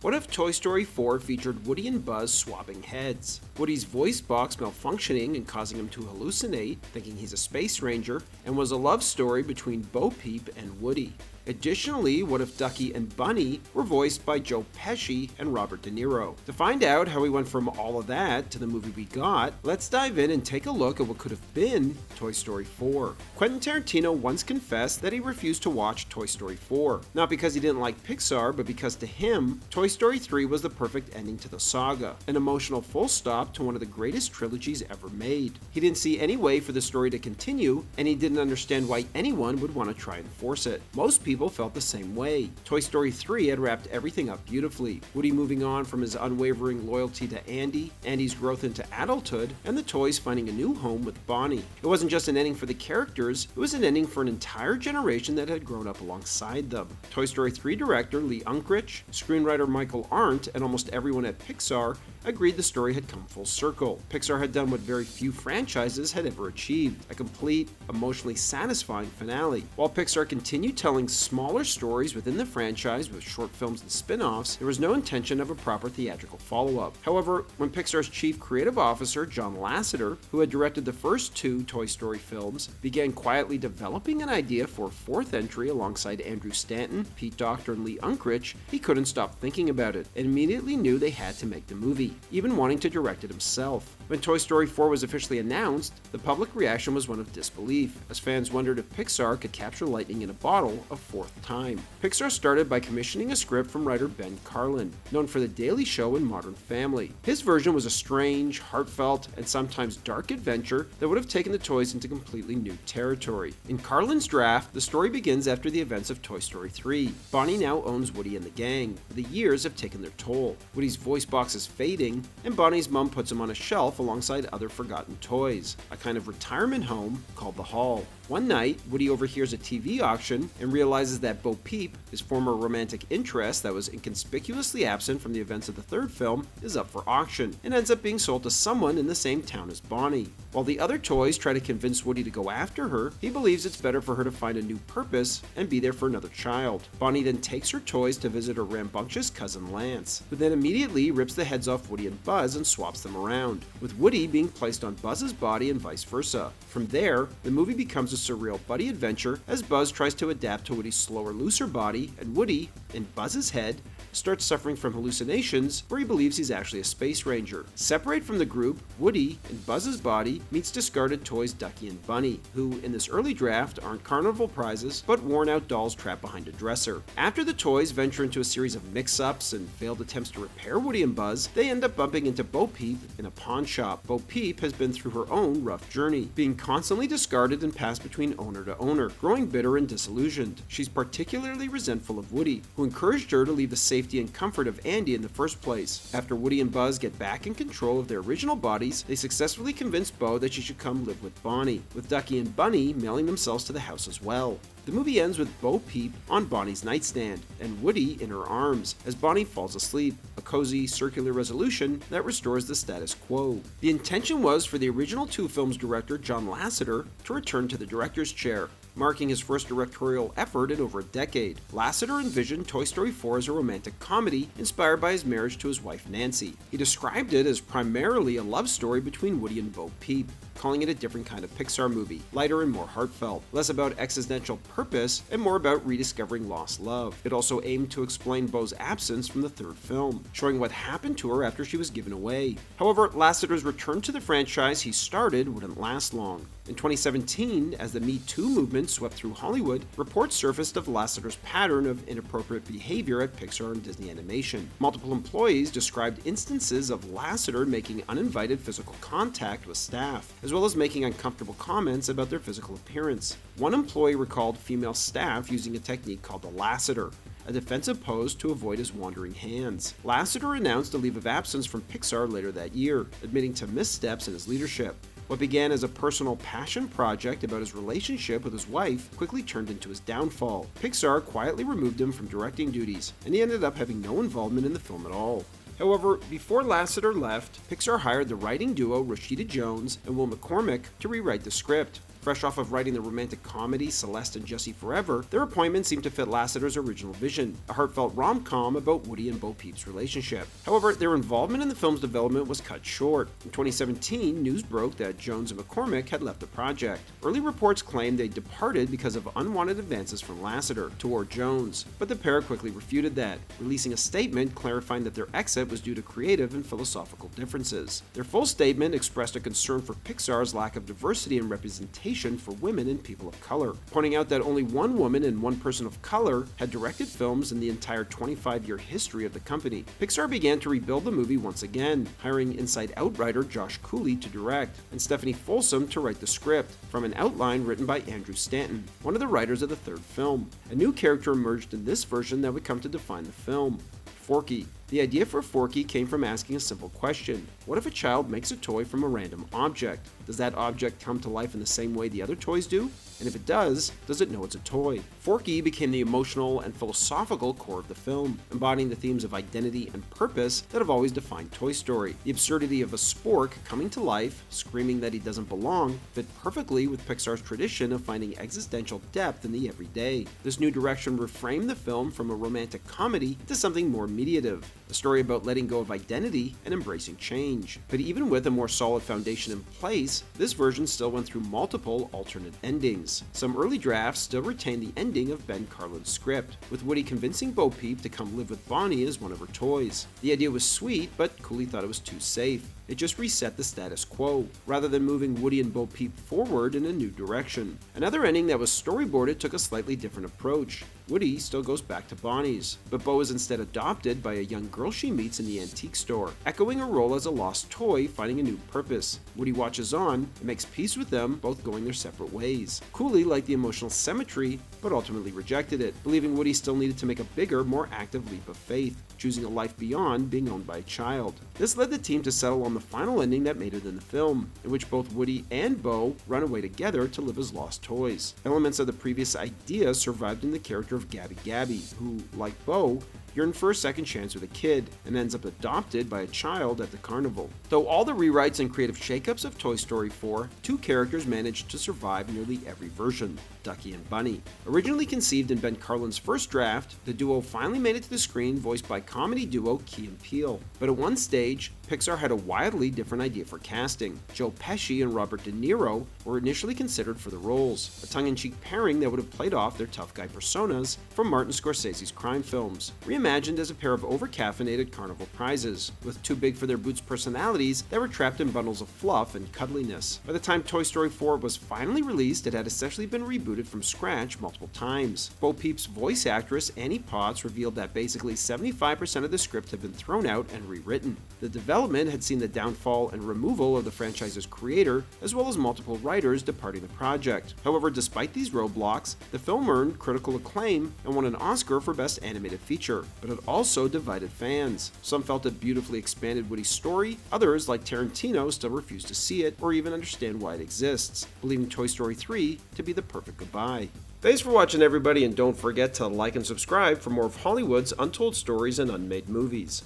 What if Toy Story 4 featured Woody and Buzz swapping heads? Woody's voice box malfunctioning and causing him to hallucinate, thinking he's a space ranger, and was a love story between Bo Peep and Woody. Additionally, what if Ducky and Bunny were voiced by Joe Pesci and Robert De Niro? To find out how we went from all of that to the movie we got, let's dive in and take a look at what could have been Toy Story 4. Quentin Tarantino once confessed that he refused to watch Toy Story 4, not because he didn't like Pixar, but because to him, Toy Story 3 was the perfect ending to the saga, an emotional full stop to one of the greatest trilogies ever made. He didn't see any way for the story to continue, and he didn't understand why anyone would want to try and force it. Most people felt the same way. Toy Story 3 had wrapped everything up beautifully. Woody moving on from his unwavering loyalty to Andy, Andy's growth into adulthood, and the toys finding a new home with Bonnie. It wasn't just an ending for the characters, it was an ending for an entire generation that had grown up alongside them. Toy Story 3 director Lee Unkrich, screenwriter Michael Arndt, and almost everyone at Pixar agreed the story had come full circle. Pixar had done what very few franchises had ever achieved, a complete, emotionally satisfying finale. While Pixar continued telling smaller stories within the franchise with short films and spin-offs, there was no intention of a proper theatrical follow-up. However, when Pixar's chief creative officer, John Lasseter, who had directed the first two Toy Story films, began quietly developing an idea for a fourth entry alongside Andrew Stanton, Pete Docter, and Lee Unkrich, he couldn't stop thinking about it and immediately knew they had to make the movie, even wanting to direct it himself. When Toy Story 4 was officially announced, the public reaction was one of disbelief, as fans wondered if Pixar could capture lightning in a bottle a fourth time. Pixar started by commissioning a script from writer Ben Carlin, known for The Daily Show and Modern Family. His version was a strange, heartfelt, and sometimes dark adventure that would have taken the toys into completely new territory. In Carlin's draft, the story begins after the events of Toy Story 3. Bonnie now owns Woody and the gang, but the years have taken their toll. Woody's voice box is fading, and Bonnie's mom puts him on a shelf alongside other forgotten toys, a kind of retirement home called the Hall. One night, Woody overhears a TV auction and realizes that Bo Peep, his former romantic interest that was inconspicuously absent from the events of the third film, is up for auction and ends up being sold to someone in the same town as Bonnie. While the other toys try to convince Woody to go after her, he believes it's better for her to find a new purpose and be there for another child. Bonnie then takes her toys to visit her rambunctious cousin Lance, who then immediately rips the heads off Woody and Buzz and swaps them around, with Woody being placed on Buzz's body and vice versa. From there, the movie becomes a surreal buddy adventure as Buzz tries to adapt to Woody's slower, looser body, and Woody, in Buzz's head, starts suffering from hallucinations where he believes he's actually a space ranger. Separate from the group, Woody, in Buzz's body, meets discarded toys Ducky and Bunny, who, in this early draft, aren't carnival prizes, but worn-out dolls trapped behind a dresser. After the toys venture into a series of mix-ups and failed attempts to repair Woody and Buzz, they end up bumping into Bo Peep in a pawn shop. Bo Peep has been through her own rough journey, being constantly discarded and passed between owner to owner, growing bitter and disillusioned. She's particularly resentful of Woody, who encouraged her to leave the safety and comfort of Andy in the first place. After Woody and Buzz get back in control of their original bodies, they successfully convince Bo that she should come live with Bonnie, with Ducky and Bunny mailing themselves to the house as well. The movie ends with Bo Peep on Bonnie's nightstand and Woody in her arms as Bonnie falls asleep, a cozy circular resolution that restores the status quo. The intention was for the original two films director John Lasseter to return to the director's chair, marking his first directorial effort in over a decade. Lasseter envisioned Toy Story 4 as a romantic comedy inspired by his marriage to his wife Nancy. He described it as primarily a love story between Woody and Bo Peep, calling it a different kind of Pixar movie, lighter and more heartfelt, less about existential purpose and more about rediscovering lost love. It also aimed to explain Bo's absence from the third film, showing what happened to her after she was given away. However, Lasseter's return to the franchise he started wouldn't last long. In 2017, as the Me Too movement swept through Hollywood, reports surfaced of Lasseter's pattern of inappropriate behavior at Pixar and Disney Animation. Multiple employees described instances of Lasseter making uninvited physical contact with staff, as well as making uncomfortable comments about their physical appearance. One employee recalled female staff using a technique called the Lasseter, a defensive pose to avoid his wandering hands. Lasseter announced a leave of absence from Pixar later that year, admitting to missteps in his leadership. What began as a personal passion project about his relationship with his wife quickly turned into his downfall. Pixar quietly removed him from directing duties, and he ended up having no involvement in the film at all. However, before Lasseter left, Pixar hired the writing duo Rashida Jones and Will McCormack to rewrite the script. Fresh off of writing the romantic comedy Celeste and Jessie Forever, their appointment seemed to fit Lasseter's original vision, a heartfelt rom-com about Woody and Bo Peep's relationship. However, their involvement in the film's development was cut short. In 2017, news broke that Jones and McCormack had left the project. Early reports claimed they departed because of unwanted advances from Lasseter toward Jones, but the pair quickly refuted that, releasing a statement clarifying that their exit was due to creative and philosophical differences. Their full statement expressed a concern for Pixar's lack of diversity and representation for women and people of color, pointing out that only one woman and one person of color had directed films in the entire 25-year history of the company. Pixar began to rebuild the movie once again, hiring Inside Out writer Josh Cooley to direct, and Stephanie Folsom to write the script, from an outline written by Andrew Stanton, one of the writers of the third film. A new character emerged in this version that would come to define the film: Forky. The idea for Forky came from asking a simple question: what if a child makes a toy from a random object? Does that object come to life in the same way the other toys do? And if it does it know it's a toy? Forky became the emotional and philosophical core of the film, embodying the themes of identity and purpose that have always defined Toy Story. The absurdity of a spork coming to life, screaming that he doesn't belong, fit perfectly with Pixar's tradition of finding existential depth in the everyday. This new direction reframed the film from a romantic comedy to something more mediative, a story about letting go of identity and embracing change. But even with a more solid foundation in place, this version still went through multiple alternate endings. Some early drafts still retain the ending of Ben Carlin's script, with Woody convincing Bo Peep to come live with Bonnie as one of her toys. The idea was sweet, but Cooley thought it was too safe. It just reset the status quo, rather than moving Woody and Bo Peep forward in a new direction. Another ending that was storyboarded took a slightly different approach. Woody still goes back to Bonnie's, but Bo is instead adopted by a young girl she meets in the antique store, echoing her role as a lost toy finding a new purpose. Woody watches on and makes peace with them, both going their separate ways. Cooley liked the emotional symmetry, but ultimately rejected it, believing Woody still needed to make a bigger, more active leap of faith, choosing a life beyond being owned by a child. This led the team to settle on the final ending that made it in the film, in which both Woody and Bo run away together to live as lost toys. Elements of the previous idea survived in the character of Gabby Gabby, who, like Bo, yearned for a second chance with a kid, and ends up adopted by a child at the carnival. Though all the rewrites and creative shakeups of Toy Story 4, two characters managed to survive nearly every version: Ducky and Bunny. Originally conceived in Ben Carlin's first draft, the duo finally made it to the screen voiced by comedy duo Key and Peele. But at one stage, Pixar had a wildly different idea for casting. Joe Pesci and Robert De Niro were initially considered for the roles, a tongue-in-cheek pairing that would have played off their tough guy personas from Martin Scorsese's crime films, reimagined as a pair of over-caffeinated carnival prizes, with too big for their boots personalities that were trapped in bundles of fluff and cuddliness. By the time Toy Story 4 was finally released, it had essentially been rebooted from scratch multiple times. Bo Peep's voice actress Annie Potts revealed that basically 75% of the script had been thrown out and rewritten. The development had seen the downfall and removal of the franchise's creator, as well as multiple writers departing the project. However, despite these roadblocks, the film earned critical acclaim and won an Oscar for Best Animated Feature, but it also divided fans. Some felt it beautifully expanded Woody's story, others, like Tarantino, still refused to see it or even understand why it exists, believing Toy Story 3 to be the perfect goodbye. Thanks for watching, everybody, and don't forget to like and subscribe for more of Hollywood's untold stories and unmade movies.